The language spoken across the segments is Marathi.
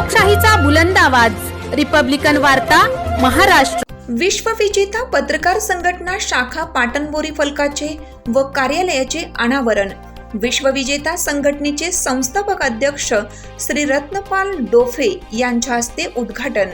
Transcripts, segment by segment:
लोकशाहीचा बुलंद आवाज, रिपब्लिकन वार्ता, महाराष्ट्र। विश्वविजेता पत्रकार संघटना शाखा पाटणबोरी फलकाचे व कार्यालयाचे अनावरण। विश्वविजेता संघटनेचे संस्थापक अध्यक्ष श्री रत्नपाल डोफे यांच्या हस्ते उद्घाटन।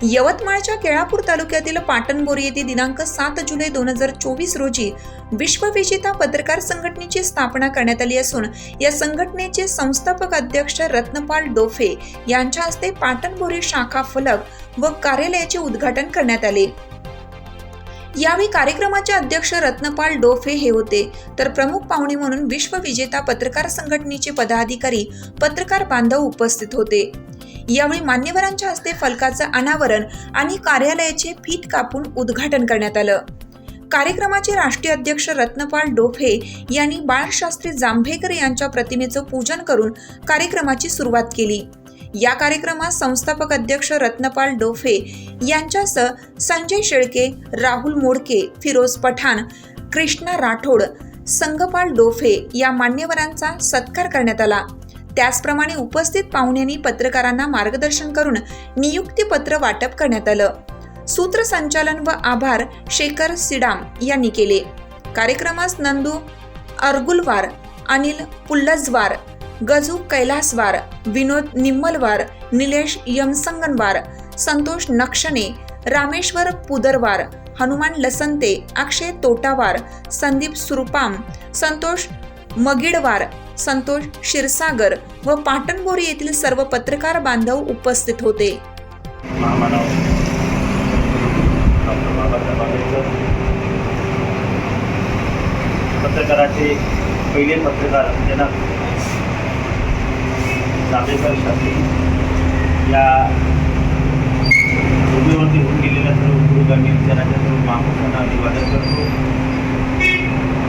यवतमाळच्या केळापूर तालुक्यातील पाटणबोरी येथे दिनांक 7 जुलै 2024 रोजी विश्वविजेता पत्रकार संघटनेची स्थापना करण्यात आली असून या संघटनेचे संस्थापक अध्यक्ष रत्नपाल डोफे यांच्या हस्ते पाटणबोरी शाखा फलक व कार्यालयाचे उद्घाटन करण्यात आले। यावेळी कार्यक्रमाचे अध्यक्ष रत्नपाल डोफे हे होते, तर प्रमुख पाहुणे म्हणून विश्वविजेता पत्रकार संघटनेचे पदाधिकारी, पत्रकार बांधव उपस्थित होते। यावेळी मान्यवरांच्या हस्ते फलकाचं अनावरण आणि कार्यालयाचे फीत कापून उद्घाटन करण्यात आलं। कार्यक्रमाचे राष्ट्रीय अध्यक्ष रत्नपाल डोफे यांनी बाळशास्त्री जांभेकर यांच्या प्रतिमेचं पूजन करून कार्यक्रमाची सुरुवात केली। या कार्यक्रमात संस्थापक अध्यक्ष रत्नपाल डोफे यांच्यासह संजय शेळके, राहुल मोडके, फिरोज पठाण, कृष्णा राठोड, संगपाल डोफे या मान्यवरांचा सत्कार करण्यात आला। त्याचप्रमाणे उपस्थित पाहुण्यांनी पत्रकारांना मार्गदर्शन करून नियुक्तीपत्र वाटप करण्यात आलं। सूत्रसंचालन व आभार शेखर सिडाम यांनी केले। कार्यक्रमास नंदू अर्गुलवार, अनिल पुल्लजवार, गजू कैलासवार, विनोद निम्मलवार, निलेश यमसंगनवार, संतोष नक्षणे, रामेश्वर पुदरवार, हनुमान लसंते, अक्षय तोटावार, संदीप सुरपाम, संतोष मगिडवार, संतोष क्षीरसागर व पाटणबोरी येथील सर्व पत्रकार बांधव उपस्थित होते। पत्रकाराचे पहिले पत्रकार जनक जांभेकर शास्त्री या भूमीवरती होऊन गेलेल्या सर्व पुरोगामी विचारांच्या सर्व महापुरुषांना अभिवादन करतो।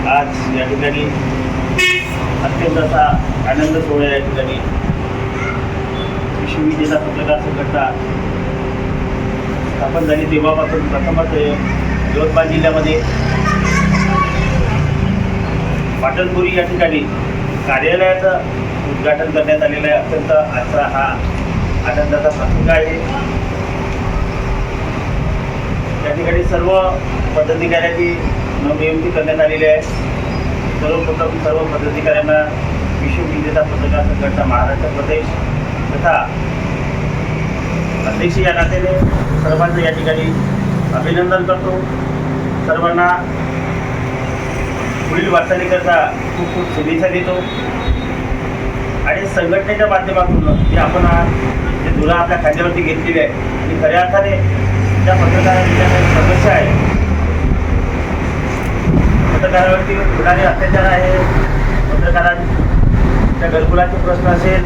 आज या ठिकाणी अत्यंत असा आनंद सोहळा या ठिकाणी विश्वविजेता पत्रकार संघटना स्थापन झाली तेव्हापासून प्रथमच यवतमाळ जिल्ह्यामध्ये पाटणबोरी या ठिकाणी कार्यालयाचं उद्घाटन करण्यात आलेलं आहे। अत्यंत आजचा हा आनंदाचा प्रसंग आहे। या ठिकाणी सर्व पदाधिकाऱ्यांची नवनियुक्ती करण्यात आलेली आहे। सर्वप्रथम सर्व पदाधिकाऱ्यांना विश्वविजेता पत्रकार संघटना महाराष्ट्र प्रदेश तथा अध्यक्ष या नात्याने सर्वांचं या ठिकाणी अभिनंदन करतो। सर्वांना पुढील वाटचालीकरता खूप खूप शुभेच्छा देतो आणि संघटनेच्या माध्यमातून जे आपण जे धुरा आपल्या खांद्यावरती घेतलेली आहे आणि खऱ्या अर्थाने त्या पत्रकारांच्या काही समस्या आहे, पत्रकारावरती होणारे अत्याचार आहे, पत्रकारांच्या घरकुलाचे प्रश्न असेल,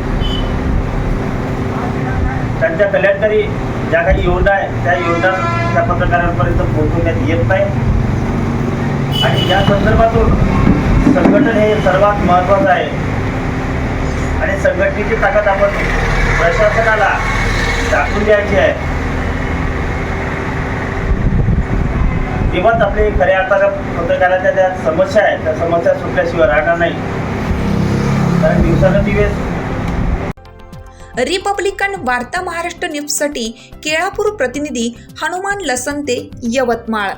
त्यांच्या कल्याणकारी ज्या काही योजना आहे त्या योजना त्या पत्रकारांपर्यंत पोहोचवण्यात येत नाही आणि या संदर्भातून संघटन हे सर्वात महत्त्वाचं आहे आणि संघटनेची ताकद आपण प्रशासनाला दाखवून द्यायची आहे। तेव्हाच आपले खऱ्या अर्थानं पत्रकारांच्या ज्या समस्या आहेत त्या समस्या सुटल्याशिवाय राहणार नाही, कारण दिवसानुदिवस रिपब्लिकन वार्ता महाराष्ट्र न्यूजसाठी केळापूर प्रतिनिधी हनुमान लसंते, यवतमाळ।